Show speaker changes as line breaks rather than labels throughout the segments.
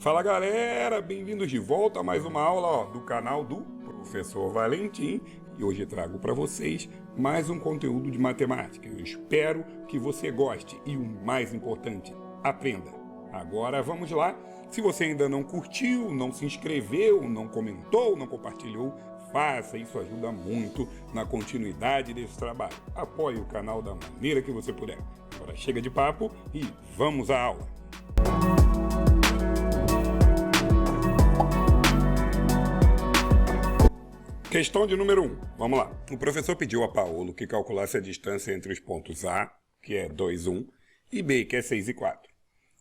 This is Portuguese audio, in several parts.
Fala galera, bem-vindos de volta a mais uma aula do canal do Professor Valentim e hoje trago para vocês mais um conteúdo de matemática. Eu espero que você goste e o mais importante, aprenda. Agora vamos lá, se você ainda não curtiu, não se inscreveu, não comentou, não compartilhou, faça, isso ajuda muito na continuidade desse trabalho. Apoie o canal da maneira que você puder. Agora chega de papo e vamos à aula. Questão de número 1. Vamos lá. O professor pediu a Paulo que calculasse a distância entre os pontos A, que é 2, 1, e B, que é 6 e 4,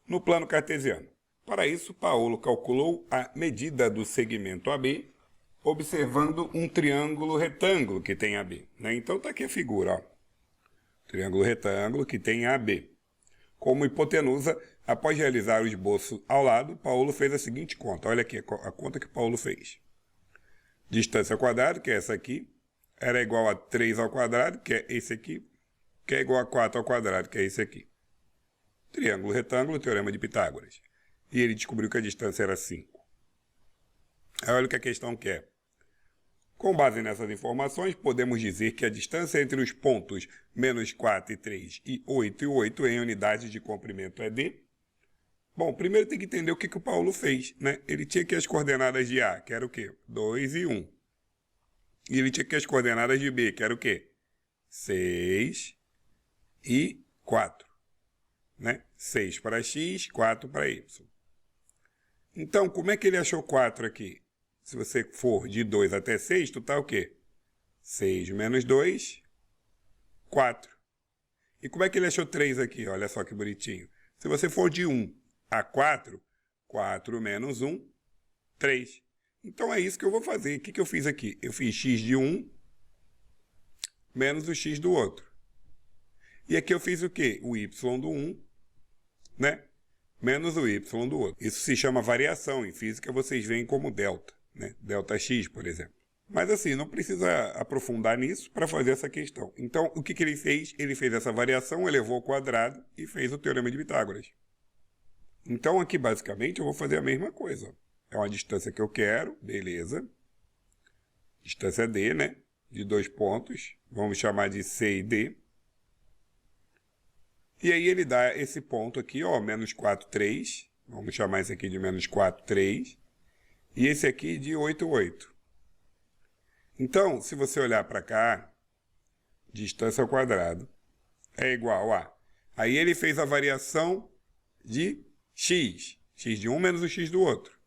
no plano cartesiano. Para isso, Paulo calculou a medida do segmento AB, observando um triângulo retângulo que tem AB. Então está aqui a figura. Ó. Triângulo retângulo que tem AB. Como hipotenusa, após realizar o esboço ao lado, Paulo fez a seguinte conta. Olha aqui a conta que Paulo fez. Distância ao quadrado, que é essa aqui, era igual a 3 ao quadrado, que é esse aqui, que é igual a 4 ao quadrado, que é esse aqui. Triângulo retângulo, teorema de Pitágoras. E ele descobriu que a distância era 5. Aí olha o que a questão quer. Com base nessas informações, podemos dizer que a distância entre os pontos menos 4 e 3 e 8 e 8 em unidades de comprimento é d. Bom, primeiro tem que entender o que o Paulo fez, né? Ele tinha aqui as coordenadas de A, que era o quê? 2 e 1. E ele tinha aqui as coordenadas de B, que era o quê? 6 e 4. Né? 6 para x, 4 para y. Então, como é que ele achou 4 aqui? Se você for de 2 até 6, tu tá o quê? 6 menos 2, 4. E como é que ele achou 3 aqui? Olha só que bonitinho. Se você for de 1 a 4, 4 menos 1, 3. Então é isso que eu vou fazer. O que eu fiz aqui? Eu fiz x de um menos o x do outro. E aqui eu fiz o quê? O y do 1, né? Menos o y do outro. Isso se chama variação. Em física vocês veem como delta, né? Delta x, por exemplo. Mas assim, não precisa aprofundar nisso para fazer essa questão. Então, o que ele fez? Ele fez essa variação, elevou ao quadrado e fez o teorema de Pitágoras. Então, aqui, basicamente, eu vou fazer a mesma coisa. É uma distância que eu quero, beleza. Distância D, né? De 2 pontos. Vamos chamar de C e D. E aí ele dá esse ponto aqui, ó, menos 4, 3. Vamos chamar esse aqui de menos 4, 3. E esse aqui de 8, 8. Então, se você olhar para cá, distância ao quadrado é igual a... Aí ele fez a variação de x. X de um menos o x do outro.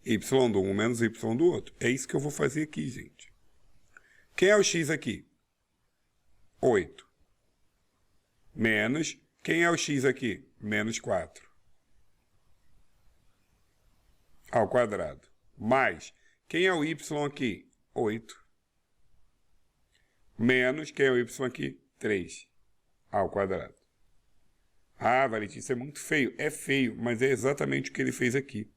Y do 1 menos y do outro. É isso que eu vou fazer aqui, gente. Quem é o x aqui? 8. Menos... Quem é o x aqui? Menos 4. Ao quadrado. Mais... Quem é o y aqui? 8. Menos... Quem é o y aqui? 3. Ao quadrado. Ah, Valentim, isso é muito feio. É feio, mas é exatamente o que ele fez aqui.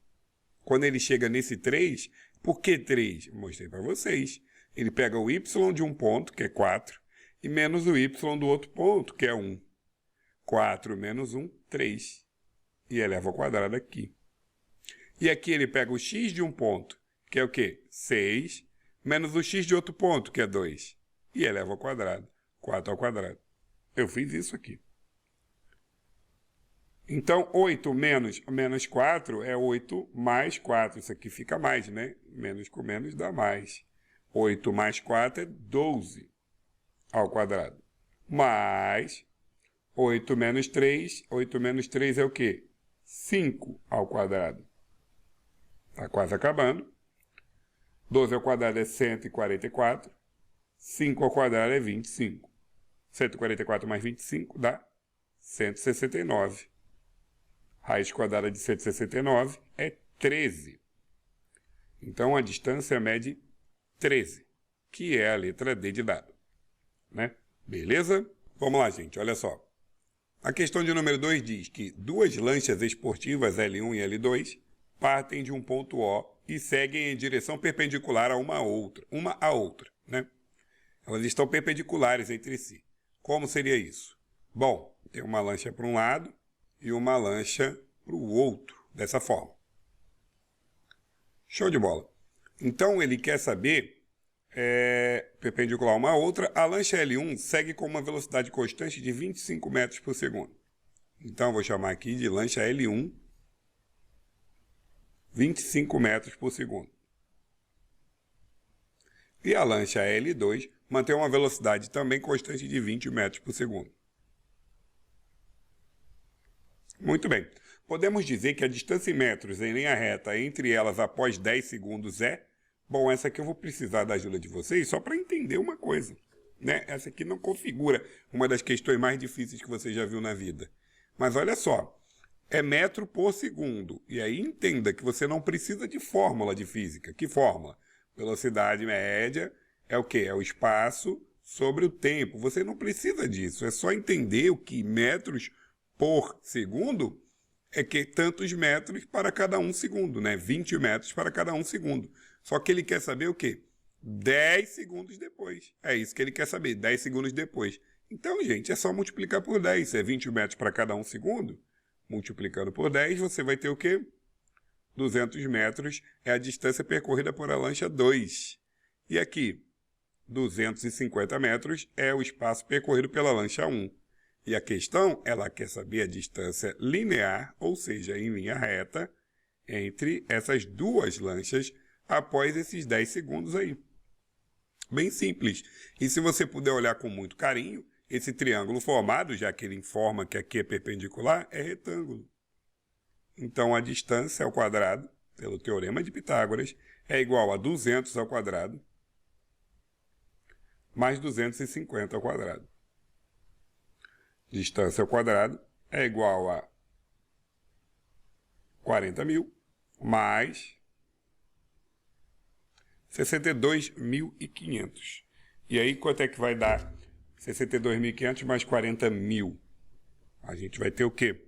Quando ele chega nesse 3, por que 3? Eu mostrei para vocês. Ele pega o y de um ponto, que é 4, e menos o y do outro ponto, que é 1. 4 menos 1, 3. E eleva ao quadrado aqui. E aqui ele pega o x de um ponto, que é o quê? 6, menos o x de outro ponto, que é 2. E eleva ao quadrado. 4 ao quadrado. Eu fiz isso aqui. Então, 8 menos 4 é 8 mais 4. Isso aqui fica mais, né? Menos com menos dá mais. 8 mais 4 é 12 ao quadrado. Mais 8 menos 3. 8 menos 3 é o quê? 5 ao quadrado. Está quase acabando. 12 ao quadrado é 144. 5 ao quadrado é 25. 144 mais 25 dá 169. Raiz quadrada de 169 é 13. Então, a distância mede 13, que é a letra D de dado. Né? Beleza? Vamos lá, gente, olha só. A questão de número 2 diz que duas lanchas esportivas L1 e L2 partem de um ponto O e seguem em direção perpendicular a uma a outra. Né? Elas estão perpendiculares entre si. Como seria isso? Bom, tem uma lancha para um lado e uma lancha para o outro, dessa forma. Show de bola. Então, ele quer saber, perpendicular uma a outra, a lancha L1 segue com uma velocidade constante de 25 metros por segundo. Então, eu vou chamar aqui de lancha L1, 25 metros por segundo. E a lancha L2 mantém uma velocidade também constante de 20 metros por segundo. Muito bem. Podemos dizer que a distância em metros em linha reta entre elas após 10 segundos é... Bom, essa aqui eu vou precisar da ajuda de vocês só para entender uma coisa, né? Essa aqui não configura uma das questões mais difíceis que você já viu na vida. Mas olha só, é metro por segundo. E aí entenda que você não precisa de fórmula de física. Que fórmula? Velocidade média é o quê? É o espaço sobre o tempo. Você não precisa disso. É só entender o que metros por segundo é que tantos metros para cada um segundo, né? 20 metros para cada um segundo. Só que ele quer saber o quê? 10 segundos depois. É isso que ele quer saber, 10 segundos depois. Então, gente, é só multiplicar por 10. Se é 20 metros para cada um segundo, multiplicando por 10, você vai ter o quê? 200 metros é a distância percorrida por a lancha 2. E aqui, 250 metros é o espaço percorrido pela lancha 1. E a questão, ela quer saber a distância linear, ou seja, em linha reta, entre essas duas lanchas após esses 10 segundos aí. Bem simples. E se você puder olhar com muito carinho, esse triângulo formado, já que ele informa que aqui é perpendicular, é retângulo. Então, a distância ao quadrado, pelo teorema de Pitágoras, é igual a 200 ao quadrado mais 250 ao quadrado. Distância ao quadrado é igual a 40.000 mais 62.500. E aí, quanto é que vai dar 62.500 mais 40.000? A gente vai ter o quê?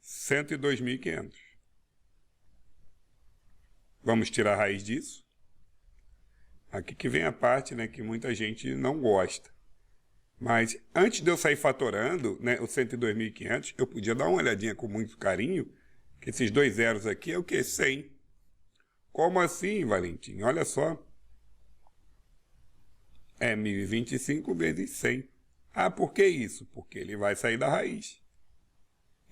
102.500. Vamos tirar a raiz disso? Aqui que vem a parte, né, que muita gente não gosta. Mas antes de eu sair fatorando, né, os 102.500, eu podia dar uma olhadinha com muito carinho, que esses dois zeros aqui é o quê? 100. Como assim, Valentim? Olha só. É 1.025 vezes 100. Ah, por que isso? Porque ele vai sair da raiz.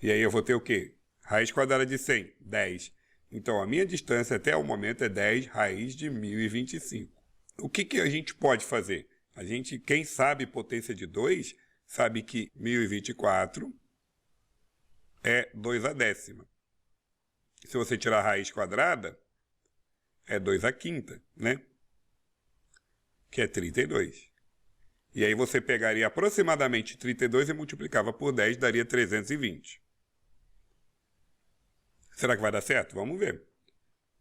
E aí eu vou ter o quê? Raiz quadrada de 100, 10. Então, a minha distância até o momento é 10 raiz de 1.025. O que a gente pode fazer? A gente, quem sabe potência de 2, sabe que 1.024 é 2 a décima. Se você tirar a raiz quadrada, é 2 a quinta, né? Que é 32. E aí você pegaria aproximadamente 32 e multiplicava por 10, daria 320. Será que vai dar certo? Vamos ver.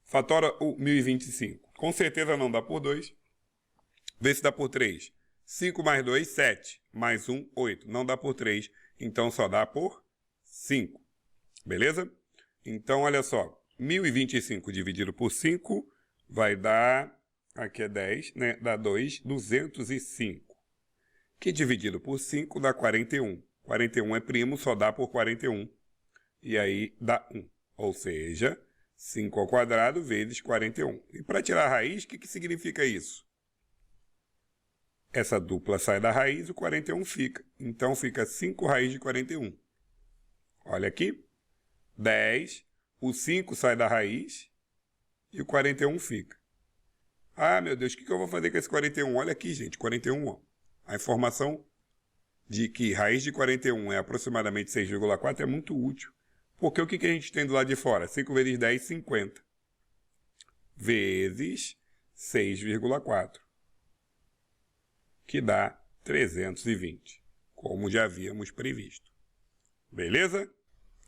Fatora o 1.025. Com certeza não dá por 2. Vê se dá por 3. 5 mais 2, 7. Mais 1, 8. Não dá por 3, então só dá por 5. Beleza? Então, olha só. 1.025 dividido por 5 vai dar... Aqui é 10, né? Dá 205. Que dividido por 5 dá 41. 41 é primo, só dá por 41. E aí dá 1. Ou seja, 5 ao quadrado vezes 41. E para tirar a raiz, o que significa isso? Essa dupla sai da raiz, o 41 fica. Então, fica 5 raiz de 41. Olha aqui. 10. O 5 sai da raiz e o 41 fica. Ah, meu Deus, o que eu vou fazer com esse 41? Olha aqui, gente, 41, ó. A informação de que raiz de 41 é aproximadamente 6,4 é muito útil. Porque o que a gente tem do lado de fora? 5 vezes 10, 50. Vezes 6,4. Que dá 320. Como já havíamos previsto. Beleza?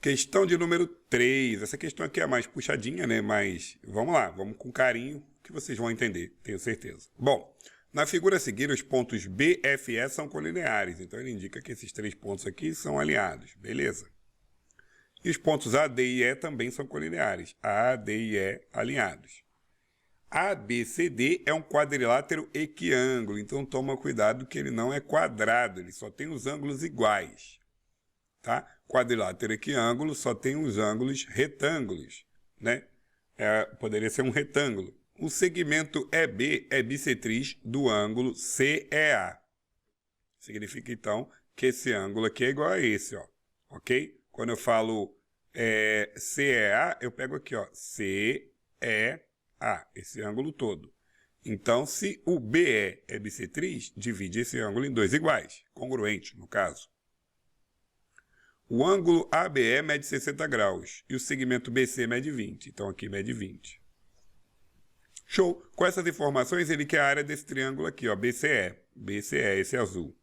Questão de número 3. Essa questão aqui é mais puxadinha, né? Mas vamos lá, vamos com carinho que vocês vão entender, tenho certeza. Bom, na figura a seguir, os pontos B, F e E são colineares. Então, ele indica que esses 3 pontos aqui são alinhados. Beleza? E os pontos A, D e E também são colineares. A, D e E alinhados. ABCD é um quadrilátero equiângulo. Então, toma cuidado que ele não é quadrado. Ele só tem os ângulos iguais. Tá? Quadrilátero equiângulo só tem os ângulos retângulos, né? poderia ser um retângulo. O segmento EB é bissetriz do ângulo CEA. Significa, então, que esse ângulo aqui é igual a esse, ó. Ok? Quando eu falo CEA, eu pego aqui, ó, CEA, esse ângulo todo. Então, se o BE é bissetriz, divide esse ângulo em dois iguais, congruentes, no caso. O ângulo ABE mede 60 graus e o segmento BC mede 20. Então, aqui mede 20. Show! Com essas informações, ele quer a área desse triângulo aqui, ó, BCE. BCE, esse azul.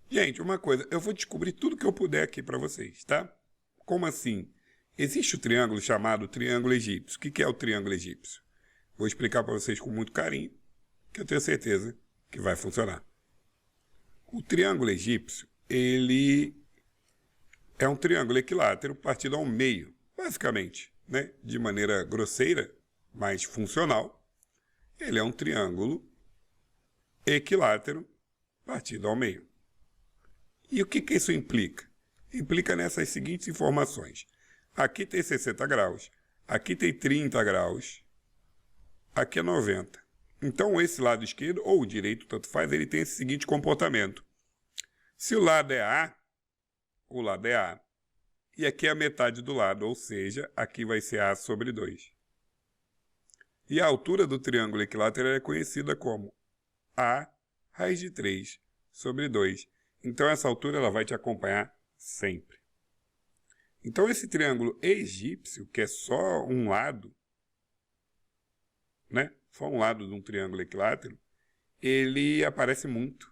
Gente, uma coisa, eu vou descobrir tudo que eu puder aqui para vocês, tá? Como assim? Existe o triângulo chamado triângulo egípcio. O que é o triângulo egípcio? Vou explicar para vocês com muito carinho, que eu tenho certeza que vai funcionar. O triângulo egípcio, ele é um triângulo equilátero partido ao meio, basicamente, né? De maneira grosseira, mas funcional. Ele é um triângulo equilátero partido ao meio. E o que isso implica? Implica nessas seguintes informações. Aqui tem 60 graus, aqui tem 30 graus, aqui é 90. Então, esse lado esquerdo ou o direito, tanto faz, ele tem esse seguinte comportamento. Se o lado é A, o lado é A, e aqui é a metade do lado, ou seja, aqui vai ser A sobre 2. E a altura do triângulo equilátero é conhecida como A raiz de 3 sobre 2. Então, essa altura ela vai te acompanhar sempre. Então, esse triângulo egípcio, que é só um lado, né? Só um lado de um triângulo equilátero, ele aparece muito.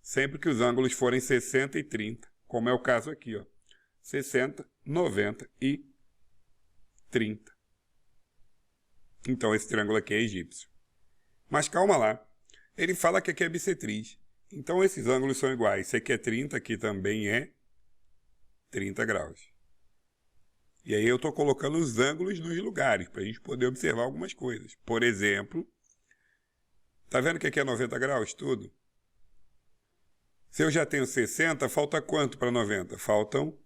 Sempre que os ângulos forem 60 e 30, como é o caso aqui, ó. 60, 90 e 30. Então, esse triângulo aqui é egípcio. Mas calma lá. Ele fala que aqui é bissetriz. Então, esses ângulos são iguais. Esse aqui é 30, aqui também é 30 graus. E aí eu estou colocando os ângulos nos lugares, para a gente poder observar algumas coisas. Por exemplo, tá vendo que aqui é 90 graus tudo? Se eu já tenho 60, falta quanto para 90? Faltam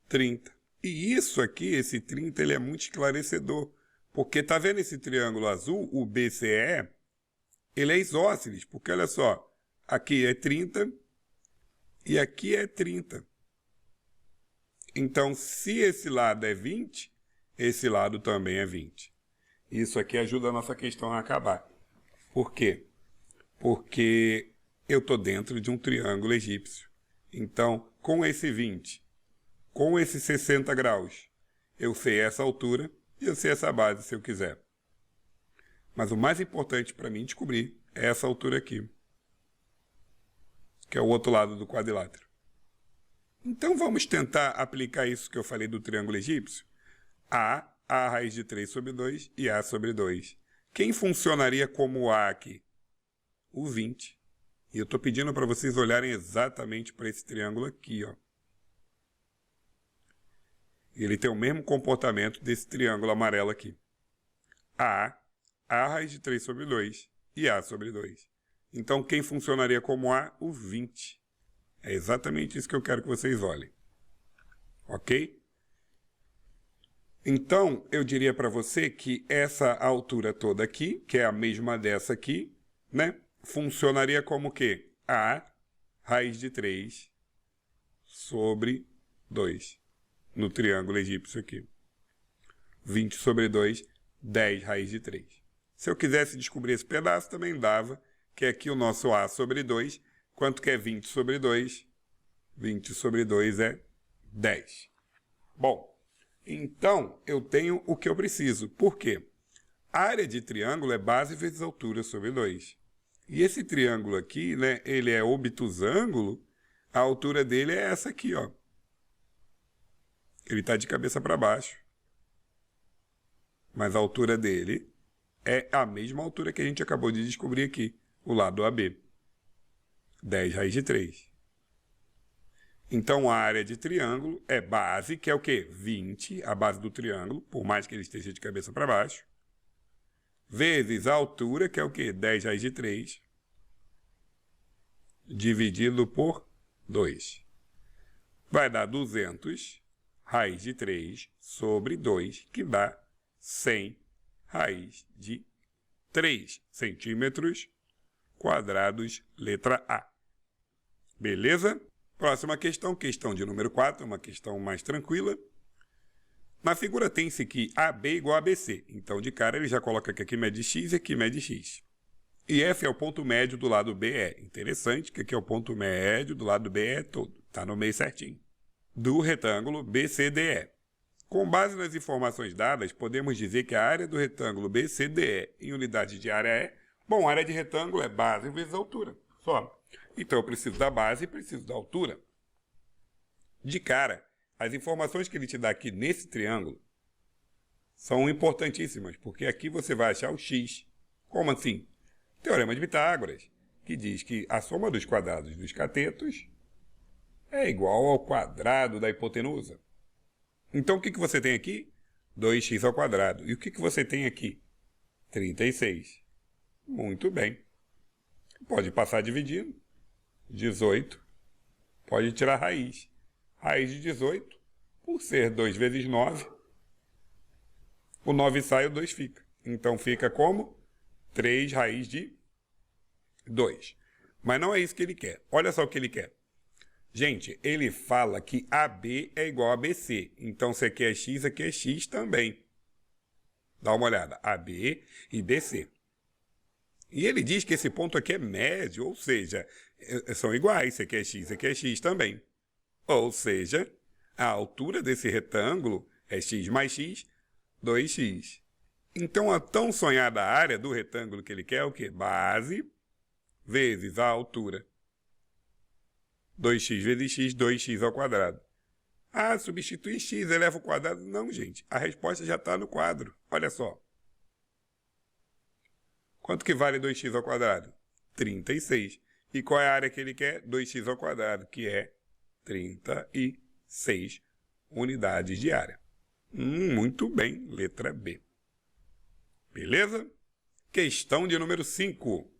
30. E isso aqui, esse 30, ele é muito esclarecedor. Porque tá vendo esse triângulo azul, o BCE, ele é isósceles, porque olha só, aqui é 30 e aqui é 30. Então, se esse lado é 20, esse lado também é 20. Isso aqui ajuda a nossa questão a acabar. Por quê? Porque eu estou dentro de um triângulo egípcio. Então, com esse 20, com esse 60 graus, eu sei essa altura e eu sei essa base se eu quiser. Mas o mais importante para mim descobrir é essa altura aqui, que é o outro lado do quadrilátero. Então, vamos tentar aplicar isso que eu falei do triângulo egípcio. A raiz de 3 sobre 2 e A sobre 2. Quem funcionaria como A aqui? O 20. E eu estou pedindo para vocês olharem exatamente para esse triângulo aqui, ó. Ele tem o mesmo comportamento desse triângulo amarelo aqui. A raiz de 3 sobre 2 e A sobre 2. Então, quem funcionaria como A? O 20. É exatamente isso que eu quero que vocês olhem. Ok? Então, eu diria para você que essa altura toda aqui, que é a mesma dessa aqui, né? Funcionaria como o quê? A raiz de 3 sobre 2. No triângulo egípcio aqui. 20 sobre 2, 10 raiz de 3. Se eu quisesse descobrir esse pedaço, também dava, que é aqui o nosso A sobre 2. Quanto que é 20 sobre 2? 20 sobre 2 é 10. Bom, então eu tenho o que eu preciso. Por quê? A área de triângulo é base vezes altura sobre 2. E esse triângulo aqui, né, ele é obtusângulo, a altura dele é essa aqui, ó. Ele está de cabeça para baixo. Mas a altura dele é a mesma altura que a gente acabou de descobrir aqui, o lado AB. 10 raiz de 3. Então, a área de triângulo é base, que é o quê? 20, a base do triângulo, por mais que ele esteja de cabeça para baixo, vezes a altura, que é o quê? 10 raiz de 3, dividido por 2. Vai dar 200 raiz de 3 sobre 2, que dá 100 raiz de 3 centímetros quadrados, letra A. Beleza? Próxima questão, questão de número 4, uma questão mais tranquila. Na figura tem-se que AB igual a BC. Então, de cara, ele já coloca que aqui mede x e aqui mede x. E F é o ponto médio do lado BE. Interessante que aqui é o ponto médio do lado BE todo. Está no meio certinho. Do retângulo BCDE. Com base nas informações dadas, podemos dizer que a área do retângulo BCDE em unidade de área é... Bom, a área de retângulo é base vezes altura. Só. Então, eu preciso da base e preciso da altura. De cara, as informações que ele te dá aqui nesse triângulo são importantíssimas, porque aqui você vai achar o x. Como assim? Teorema de Pitágoras, que diz que a soma dos quadrados dos catetos é igual ao quadrado da hipotenusa. Então, o que você tem aqui? 2x ao quadrado. E o que você tem aqui? 36. Muito bem. Pode passar dividindo. 18. Pode tirar raiz. Raiz de 18, por ser 2 vezes 9, o 9 sai, o 2 fica. Então, fica como 3 raiz de 2. Mas não é isso que ele quer. Olha só o que ele quer. Gente, ele fala que AB é igual a BC. Então, se aqui é x também. Dá uma olhada. AB e BC. E ele diz que esse ponto aqui é médio, ou seja, são iguais. Se aqui é x também. Ou seja, a altura desse retângulo é x mais x, 2x. Então, a tão sonhada área do retângulo que ele quer é o quê? Base vezes a altura. 2x vezes x, 2x ao quadrado. Ah, substitui x, eleva ao quadrado. Não, gente. A resposta já está no quadro. Olha só. Quanto que vale 2x ao quadrado? 36. E qual é a área que ele quer? 2x ao quadrado, que é 36 unidades de área. Muito bem, letra B. Beleza? Questão de número 5.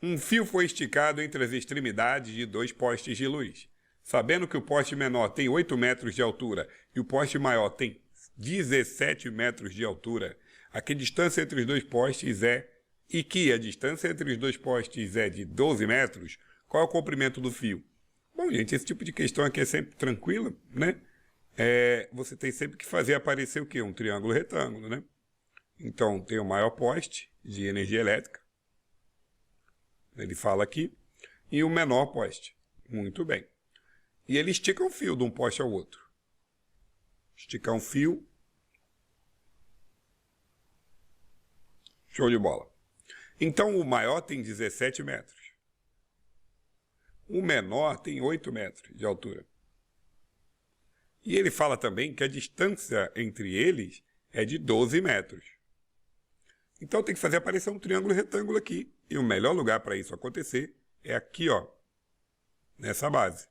Um fio foi esticado entre as extremidades de 2 postes de luz. Sabendo que o poste menor tem 8 metros de altura e o poste maior tem 17 metros de altura, a que distância entre os dois postes é, e que a distância entre os dois postes é de 12 metros, qual é o comprimento do fio? Bom, gente, esse tipo de questão aqui é sempre tranquila, né? Você tem sempre que fazer aparecer o quê? Um triângulo retângulo, né? Então, tem o maior poste de energia elétrica. Ele fala aqui. E o menor poste. Muito bem. E ele estica um fio de um poste ao outro. Esticar um fio. Show de bola. Então, o maior tem 17 metros. O menor tem 8 metros de altura. E ele fala também que a distância entre eles é de 12 metros. Então tem que fazer aparecer um triângulo retângulo aqui. E o melhor lugar para isso acontecer é aqui, ó, nessa base.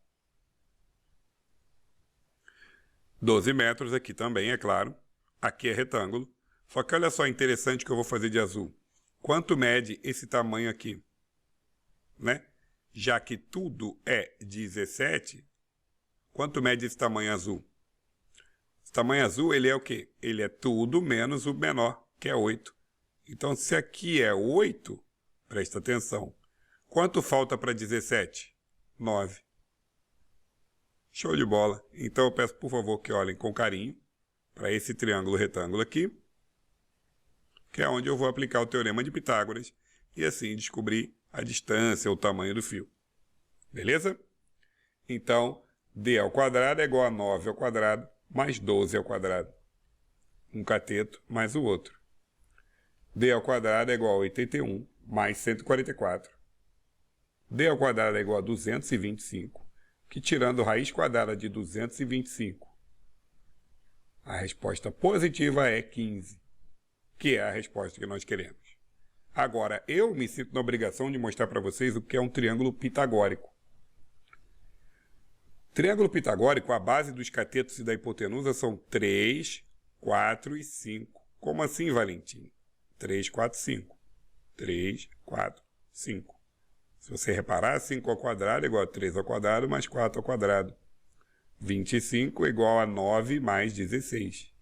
12 metros aqui também, é claro. Aqui é retângulo. Só que olha só, interessante que eu vou fazer de azul. Quanto mede esse tamanho aqui? Né? Já que tudo é 17, quanto mede esse tamanho azul? Esse tamanho azul, ele é o quê? Ele é tudo menos o menor, que é 8. Então, se aqui é 8, presta atenção. Quanto falta para 17? 9. Show de bola. Então, eu peço, por favor, que olhem com carinho para esse triângulo retângulo aqui, que é onde eu vou aplicar o Teorema de Pitágoras e assim descobrir a distância, o tamanho do fio. Beleza? Então, d ao quadrado é igual a 9 ao quadrado mais 12 ao quadrado. Um cateto mais o outro. d ao quadrado é igual a 81 mais 144. d ao quadrado é igual a 225, que tirando raiz quadrada de 225, a resposta positiva é 15, que é a resposta que nós queremos. Agora, eu me sinto na obrigação de mostrar para vocês o que é um triângulo pitagórico. Triângulo pitagórico, a base dos catetos e da hipotenusa são 3, 4 e 5. Como assim, Valentim? 3, 4, 5. 3, 4, 5. Se você reparar, 5 ao quadrado é igual a 3 ao quadrado mais 4 ao quadrado. 25 é igual a 9 mais 16.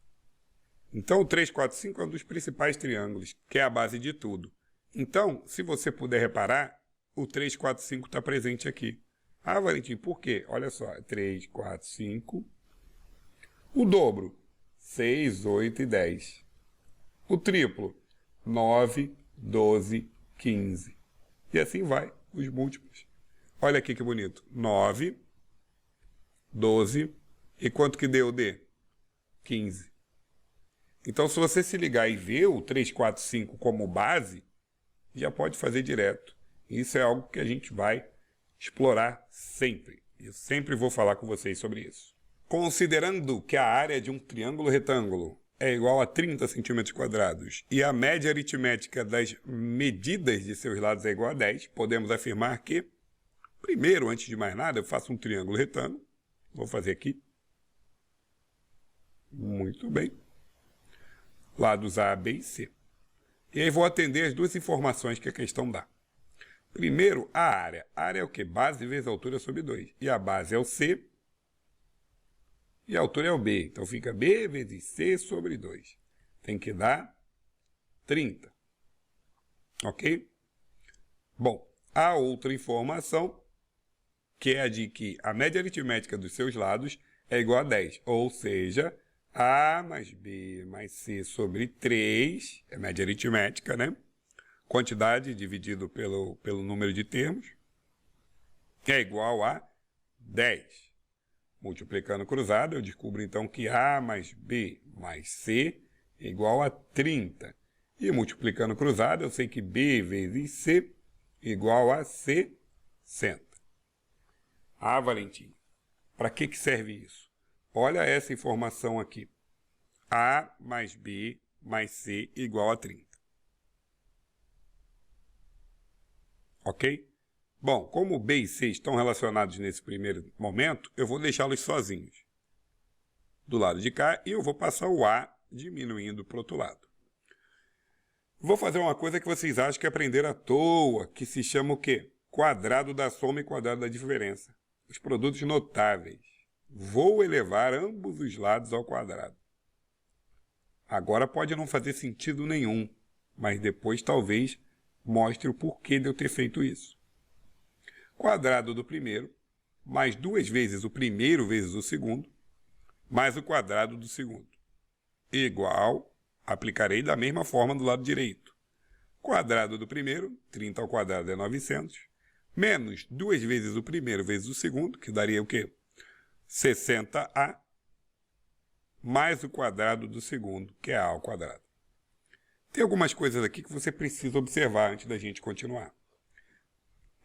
Então, o 3, 4, 5 é um dos principais triângulos, que é a base de tudo. Então, se você puder reparar, o 3, 4, 5 está presente aqui. Ah, Valentim, por quê? Olha só, 3, 4, 5. O dobro, 6, 8 e 10. O triplo, 9, 12, 15. E assim vai, os múltiplos. Olha aqui que bonito. 9, 12, e quanto que deu D? 15. Então, se você se ligar e ver o 3, 4, 5 como base, já pode fazer direto. Isso é algo que a gente vai explorar sempre. Eu sempre vou falar com vocês sobre isso. Considerando que a área de um triângulo retângulo é igual a 30 cm² e a média aritmética das medidas de seus lados é igual a 10, podemos afirmar que, primeiro, antes de mais nada, eu faço um triângulo retângulo. Vou fazer aqui. Muito bem. Lados A, B e C. E aí vou atender as duas informações que a questão dá. Primeiro, a área. A área é o quê? Base vezes altura sobre 2. E a base é o C e a altura é o B. Então fica B vezes C sobre 2. Tem que dar 30. Ok? Bom, a outra informação, que é a de que a média aritmética dos seus lados é igual a 10. Ou seja, A mais B mais C sobre 3, é média aritmética, né? Quantidade dividido pelo número de termos, é igual a 10. Multiplicando cruzado, eu descubro então que A mais B mais C é igual a 30. E multiplicando cruzado, eu sei que B vezes C é igual a 60. Ah, Valentim, para que serve isso? Olha essa informação aqui. A mais B mais C igual a 30. Ok? Bom, como B e C estão relacionados nesse primeiro momento, eu vou deixá-los sozinhos do lado de cá e eu vou passar o A diminuindo para o outro lado. Vou fazer uma coisa que vocês acham que aprenderam à toa, que se chama o quê? Quadrado da soma e quadrado da diferença. Os produtos notáveis. Vou elevar ambos os lados ao quadrado. Agora pode não fazer sentido nenhum, mas depois talvez mostre o porquê de eu ter feito isso. Quadrado do primeiro, mais 2 vezes o primeiro vezes o segundo, mais o quadrado do segundo. Igual, aplicarei da mesma forma do lado direito. Quadrado do primeiro, 30 ao quadrado é 900, menos 2 vezes o primeiro vezes o segundo, que daria o quê? 60A, mais o quadrado do segundo, que é A ao quadrado. Tem algumas coisas aqui que você precisa observar antes da gente continuar.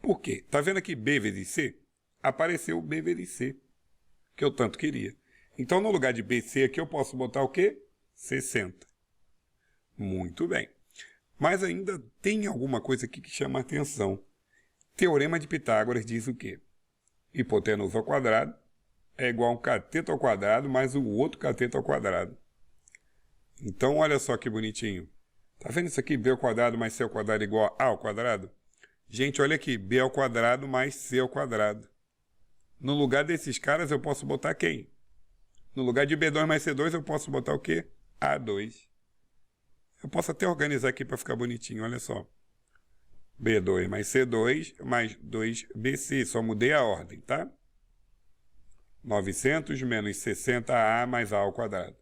Por quê? Está vendo aqui B vezes C? Apareceu o B vezes C, que eu tanto queria. Então, no lugar de BC aqui, eu posso botar o quê? 60. Muito bem. Mas ainda tem alguma coisa aqui que chama a atenção. Teorema de Pitágoras diz o quê? Hipotenusa ao quadrado é igual a um cateto ao quadrado mais o outro cateto ao quadrado. Então, olha só que bonitinho. Tá vendo isso aqui? B ao quadrado mais C ao quadrado igual a ao quadrado? Gente, olha aqui. B ao quadrado mais C ao quadrado. No lugar desses caras, eu posso botar quem? No lugar de B2 mais C2, eu posso botar o quê? A2. Eu posso até organizar aqui para ficar bonitinho, olha só. B2 mais C2 mais 2BC. Só mudei a ordem, tá? 900 menos 60A mais A ao quadrado.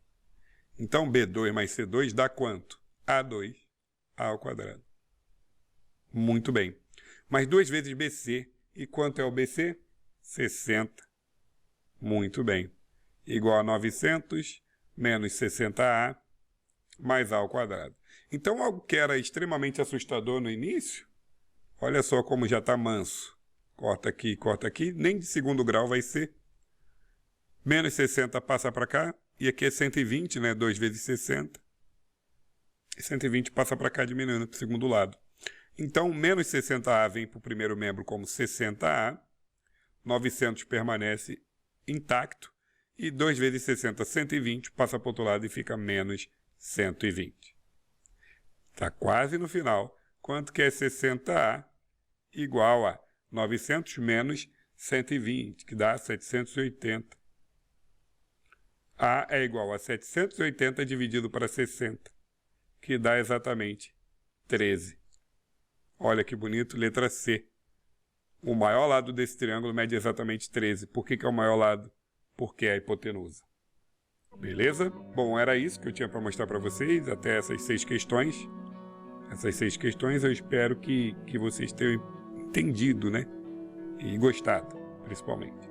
Então, B2 mais C2 dá quanto? A2, A ao quadrado. Muito bem. Mais 2 vezes BC. E quanto é o BC? 60. Muito bem. Igual a 900 menos 60A mais A ao quadrado. Então, algo que era extremamente assustador no início, olha só como já está manso. Corta aqui, nem de segundo grau vai ser. Menos 60 passa para cá, e aqui é 120, né? 2 vezes 60. E 120 passa para cá, diminuindo para o segundo lado. Então, menos 60A vem para o primeiro membro como 60A, 900 permanece intacto, e 2 vezes 60, 120, passa para o outro lado e fica menos 120. Está quase no final. Quanto que é 60A? Igual a 900 menos 120, que dá 780. A é igual a 780 dividido para 60, que dá exatamente 13. Olha que bonito, letra C. O maior lado desse triângulo mede exatamente 13. Por que é o maior lado? Porque é a hipotenusa. Beleza? Bom, era isso que eu tinha para mostrar para vocês, até essas 6 questões. Essas 6 questões eu espero que vocês tenham entendido, né? E gostado, principalmente.